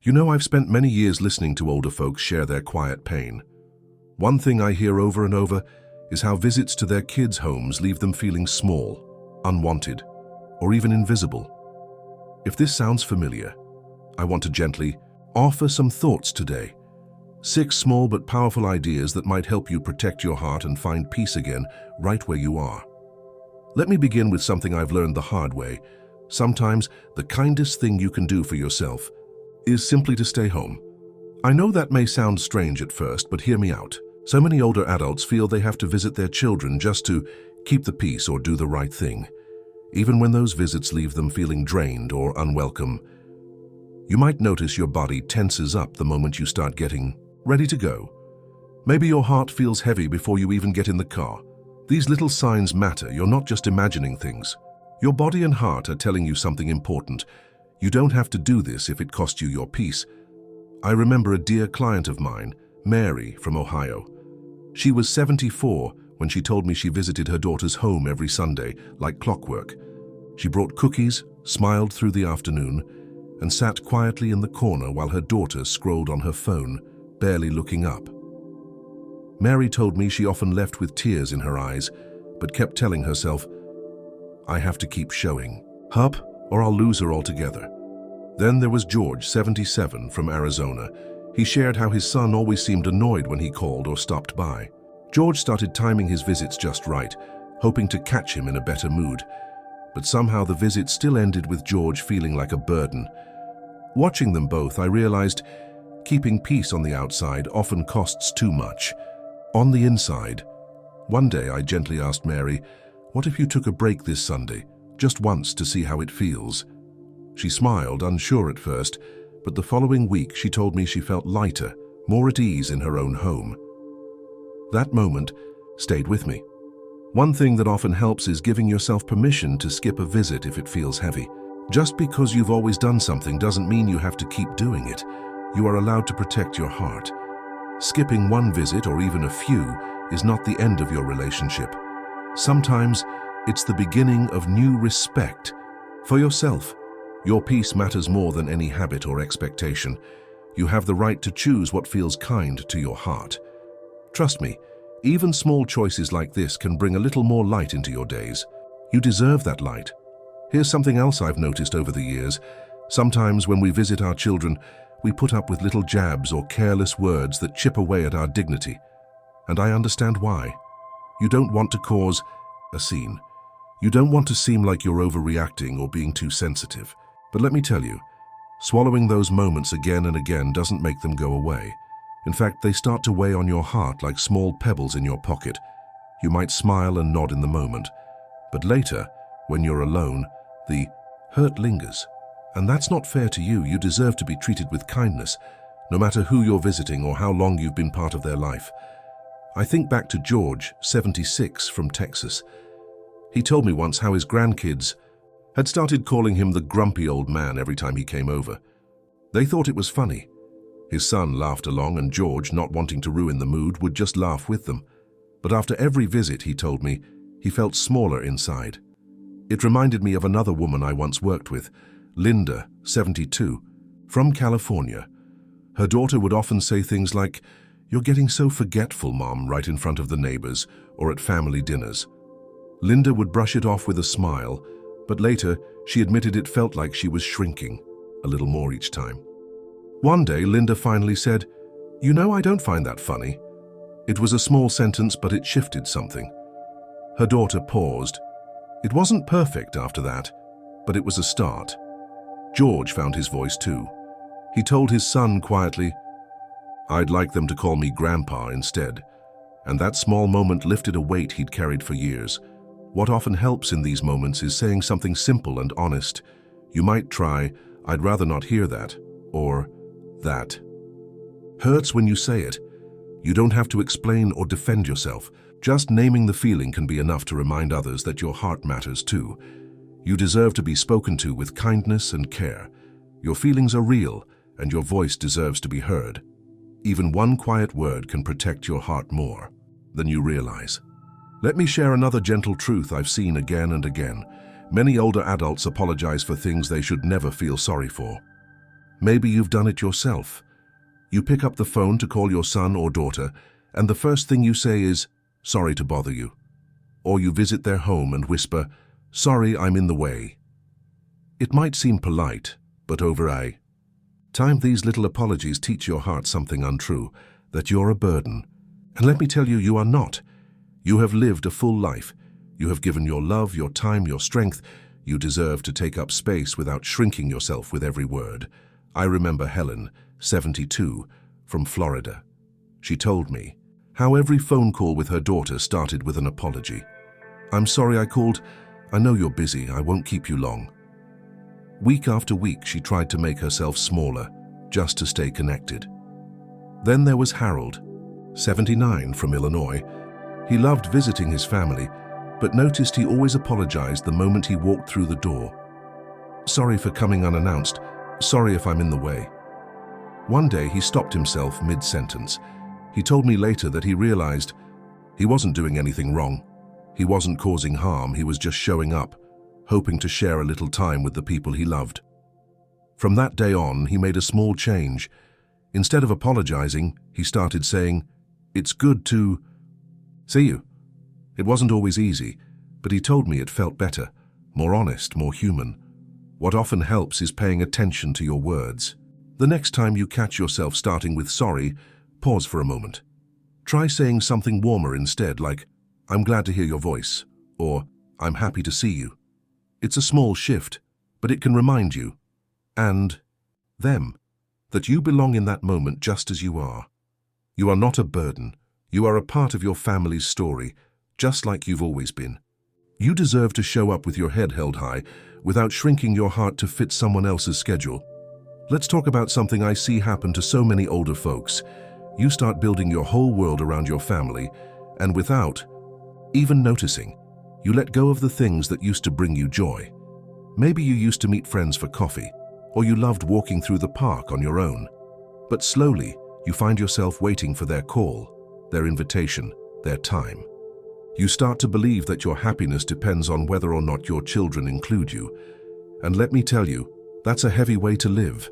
You know, I've spent many years listening to older folks share their quiet pain. One thing I hear over and over is how visits to their kids' homes leave them feeling small, unwanted, or even invisible. If this sounds familiar, I want to gently offer some thoughts today. 6 small but powerful ideas that might help you protect your heart and find peace again right where you are. Let me begin with something I've learned the hard way. Sometimes the kindest thing you can do for yourself is simply to stay home. I know that may sound strange at first, but hear me out. So many older adults feel they have to visit their children just to keep the peace or do the right thing, even when those visits leave them feeling drained or unwelcome. You might notice your body tenses up the moment you start getting ready to go. Maybe your heart feels heavy before you even get in the car. These little signs matter. You're not just imagining things. Your body and heart are telling you something important. You don't have to do this if it costs you your peace. I remember a dear client of mine, Mary from Ohio. She was 74 when she told me she visited her daughter's home every Sunday, like clockwork. She brought cookies, smiled through the afternoon, and sat quietly in the corner while her daughter scrolled on her phone, barely looking up. Mary told me she often left with tears in her eyes, but kept telling herself, "I have to keep showing up, or I'll lose her altogether." Then there was George, 77, from Arizona. He shared how his son always seemed annoyed when he called or stopped by. George started timing his visits just right, hoping to catch him in a better mood. But somehow the visit still ended with George feeling like a burden. Watching them both, I realized keeping peace on the outside often costs too much. On the inside, one day I gently asked Mary, "What if you took a break this Sunday, just once to see how it feels?" She smiled, unsure at first, but the following week she told me she felt lighter, more at ease in her own home. That moment stayed with me. One thing that often helps is giving yourself permission to skip a visit if it feels heavy. Just because you've always done something doesn't mean you have to keep doing it. You are allowed to protect your heart. Skipping one visit, or even a few, is not the end of your relationship. Sometimes it's the beginning of new respect for yourself. Your peace matters more than any habit or expectation. You have the right to choose what feels kind to your heart. Trust me, even small choices like this can bring a little more light into your days. You deserve that light. Here's something else I've noticed over the years. Sometimes when we visit our children, we put up with little jabs or careless words that chip away at our dignity. And I understand why. You don't want to cause a scene. You don't want to seem like you're overreacting or being too sensitive. But let me tell you, swallowing those moments again and again doesn't make them go away. In fact, they start to weigh on your heart like small pebbles in your pocket. You might smile and nod in the moment, but later, when you're alone, the hurt lingers. And that's not fair to you. You deserve to be treated with kindness, no matter who you're visiting or how long you've been part of their life. I think back to George, 76, from Texas. He told me once how his grandkids had started calling him the grumpy old man every time he came over. They thought it was funny. His son laughed along, and George, not wanting to ruin the mood, would just laugh with them. But after every visit, he told me, he felt smaller inside. It reminded me of another woman I once worked with, Linda, 72, from California. Her daughter would often say things like, "You're getting so forgetful, Mom," right in front of the neighbors or at family dinners. Linda would brush it off with a smile, but later she admitted it felt like she was shrinking a little more each time. One day, Linda finally said, "You know, I don't find that funny." It was a small sentence, but it shifted something. Her daughter paused. It wasn't perfect after that, but it was a start. George found his voice too. He told his son quietly, "I'd like them to call me Grandpa instead." And that small moment lifted a weight he'd carried for years. What often helps in these moments is saying something simple and honest. You might try, "I'd rather not hear that," or "That hurts when you say it." You don't have to explain or defend yourself. Just naming the feeling can be enough to remind others that your heart matters too. You deserve to be spoken to with kindness and care. Your feelings are real, and your voice deserves to be heard. Even one quiet word can protect your heart more than you realize. Let me share another gentle truth I've seen again and again. Many older adults apologize for things they should never feel sorry for. Maybe you've done it yourself. You pick up the phone to call your son or daughter, and the first thing you say is, "Sorry to bother you." Or you visit their home and whisper, "Sorry, I'm in the way." It might seem polite, but over a time these little apologies teach your heart something untrue, that you're a burden. And let me tell you, you are not. You have lived a full life. You have given your love, your time, your strength. You deserve to take up space without shrinking yourself with every word. I remember Helen, 72, from Florida. She told me how every phone call with her daughter started with an apology. "I'm sorry I called. I know you're busy. I won't keep you long." Week after week, she tried to make herself smaller, just to stay connected. Then there was Harold, 79, from Illinois. He loved visiting his family, but noticed he always apologized the moment he walked through the door. "Sorry for coming unannounced. Sorry if I'm in the way." One day, he stopped himself mid-sentence. He told me later that he realized he wasn't doing anything wrong. He wasn't causing harm, he was just showing up, hoping to share a little time with the people he loved. From that day on, he made a small change. Instead of apologizing, he started saying, "It's good to see you." It wasn't always easy, but he told me it felt better, more honest, more human. What often helps is paying attention to your words. The next time you catch yourself starting with sorry, pause for a moment. Try saying something warmer instead, like, "I'm glad to hear your voice," or "I'm happy to see you." It's a small shift, but it can remind you, and them, that you belong in that moment just as you are. You are not a burden. You are a part of your family's story, just like you've always been. You deserve to show up with your head held high, without shrinking your heart to fit someone else's schedule. Let's talk about something I see happen to so many older folks. You start building your whole world around your family, and without even noticing, you let go of the things that used to bring you joy. Maybe you used to meet friends for coffee, or you loved walking through the park on your own. But slowly, you find yourself waiting for their call, their invitation, their time. You start to believe that your happiness depends on whether or not your children include you. And let me tell you, that's a heavy way to live.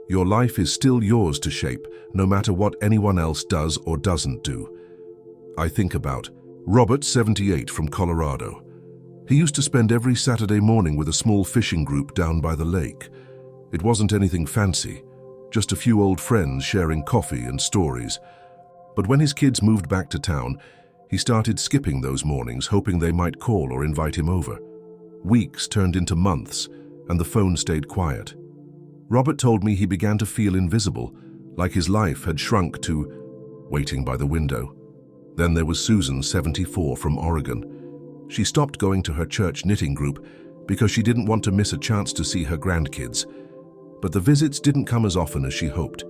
Your life is still yours to shape, no matter what anyone else does or doesn't do. I think about Robert, 78, from Colorado. He used to spend every Saturday morning with a small fishing group down by the lake. It wasn't anything fancy, just a few old friends sharing coffee and stories. But when his kids moved back to town, he started skipping those mornings, hoping they might call or invite him over. Weeks turned into months, and the phone stayed quiet. Robert told me he began to feel invisible, like his life had shrunk to waiting by the window. Then there was Susan, 74, from Oregon. She stopped going to her church knitting group because she didn't want to miss a chance to see her grandkids. But the visits didn't come as often as she hoped,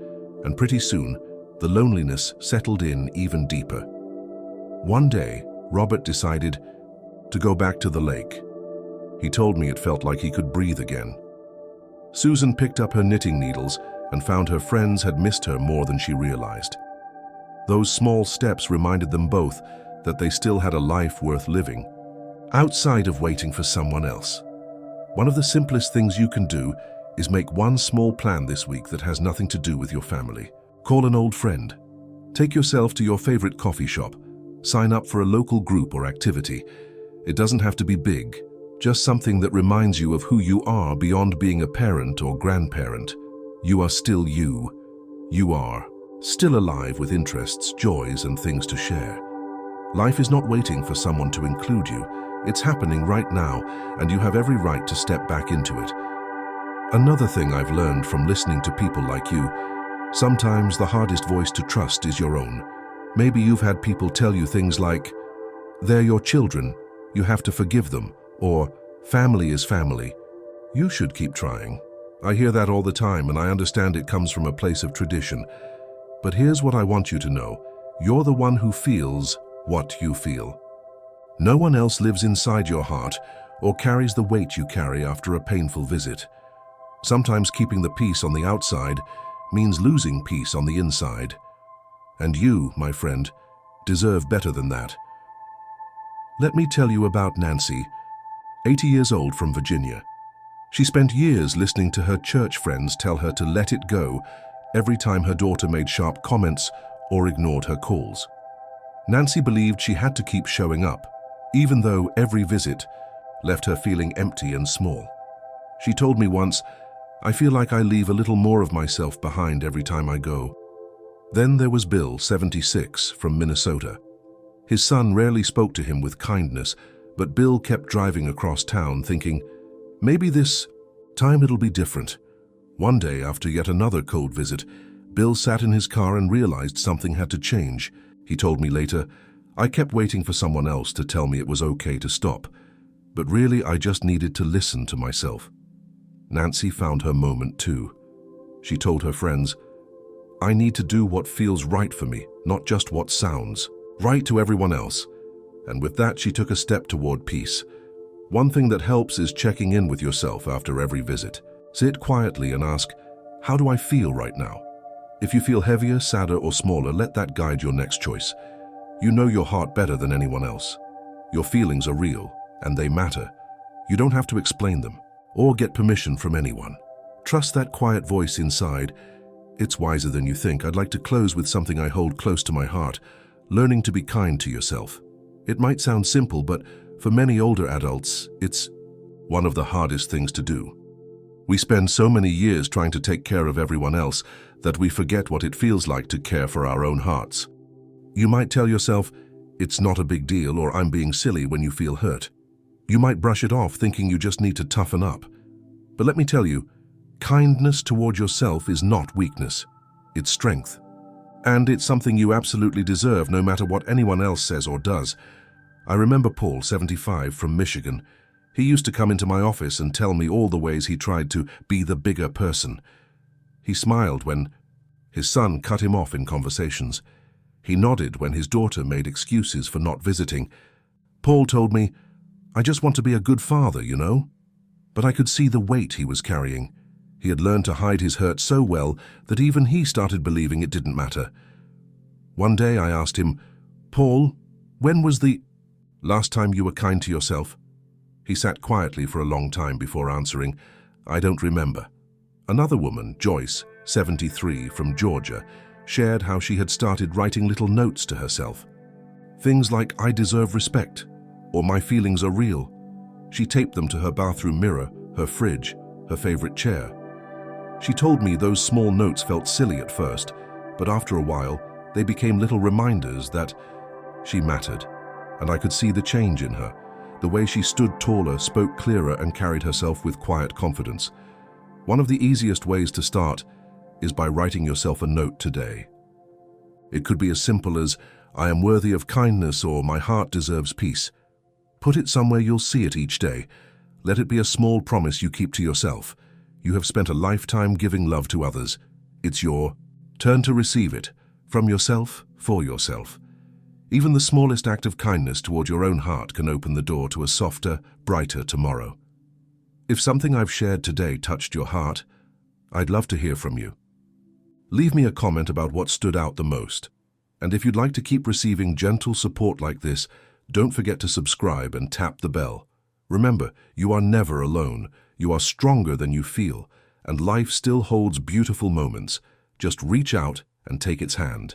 and pretty soon, the loneliness settled in even deeper. One day, Robert decided to go back to the lake. He told me it felt like he could breathe again. Susan picked up her knitting needles and found her friends had missed her more than she realized. Those small steps reminded them both that they still had a life worth living, outside of waiting for someone else. One of the simplest things you can do is make one small plan this week that has nothing to do with your family. Call an old friend. Take yourself to your favorite coffee shop. Sign up for a local group or activity. It doesn't have to be big, just something that reminds you of who you are beyond being a parent or grandparent. You are still you. You are still alive with interests, joys, and things to share. Life is not waiting for someone to include you. It's happening right now, and you have every right to step back into it. Another thing I've learned from listening to people like you, sometimes the hardest voice to trust is your own. Maybe you've had people tell you things like, "They're your children, you have to forgive them," or "Family is family. You should keep trying." I hear that all the time, and I understand it comes from a place of tradition. But here's what I want you to know. You're the one who feels what you feel. No one else lives inside your heart or carries the weight you carry after a painful visit. Sometimes keeping the peace on the outside means losing peace on the inside. And you, my friend, deserve better than that. Let me tell you about Nancy, 80 years old, from Virginia. She spent years listening to her church friends tell her to let it go every time her daughter made sharp comments or ignored her calls. Nancy believed she had to keep showing up, even though every visit left her feeling empty and small. She told me once, "I feel like I leave a little more of myself behind every time I go." Then there was Bill, 76, from Minnesota. His son rarely spoke to him with kindness, but Bill kept driving across town thinking, maybe this time it'll be different. One day, after yet another cold visit, Bill sat in his car and realized something had to change. He told me later, "I kept waiting for someone else to tell me it was okay to stop, but really I just needed to listen to myself." Nancy found her moment too. She told her friends, "I need to do what feels right for me, not just what sounds right to everyone else." And with that, she took a step toward peace. One thing that helps is checking in with yourself after every visit. Sit quietly and ask, "How do I feel right now?" If you feel heavier, sadder, or smaller, let that guide your next choice. You know your heart better than anyone else. Your feelings are real, and they matter. You don't have to explain them or get permission from anyone. Trust that quiet voice inside. It's wiser than you think. I'd like to close with something I hold close to my heart: learning to be kind to yourself. It might sound simple, but for many older adults, it's one of the hardest things to do. We spend so many years trying to take care of everyone else that we forget what it feels like to care for our own hearts. You might tell yourself, "It's not a big deal," or "I'm being silly," when you feel hurt. You might brush it off thinking you just need to toughen up. But let me tell you, kindness toward yourself is not weakness. It's strength. And it's something you absolutely deserve, no matter what anyone else says or does. I remember Paul, 75, from Michigan. He used to come into my office and tell me all the ways he tried to be the bigger person. He smiled when his son cut him off in conversations. He nodded when his daughter made excuses for not visiting. Paul told me, "I just want to be a good father, you know." But I could see the weight he was carrying. He had learned to hide his hurt so well that even he started believing it didn't matter. One day I asked him, "Paul, when was the last time you were kind to yourself?" He sat quietly for a long time before answering, "I don't remember." Another woman, Joyce, 73, from Georgia, shared how she had started writing little notes to herself. Things like, "I deserve respect," or "My feelings are real." She taped them to her bathroom mirror, her fridge, her favorite chair. She told me those small notes felt silly at first, but after a while, they became little reminders that she mattered, and I could see the change in her. The way she stood taller, spoke clearer, and carried herself with quiet confidence. One of the easiest ways to start is by writing yourself a note today. It could be as simple as, "I am worthy of kindness," or "My heart deserves peace." Put it somewhere you'll see it each day. Let it be a small promise you keep to yourself. You have spent a lifetime giving love to others. It's your turn to receive it, from yourself, for yourself. Even the smallest act of kindness toward your own heart can open the door to a softer, brighter tomorrow. If something I've shared today touched your heart, I'd love to hear from you. Leave me a comment about what stood out the most. And if you'd like to keep receiving gentle support like this, don't forget to subscribe and tap the bell. Remember, you are never alone. You are stronger than you feel, and life still holds beautiful moments. Just reach out and take its hand.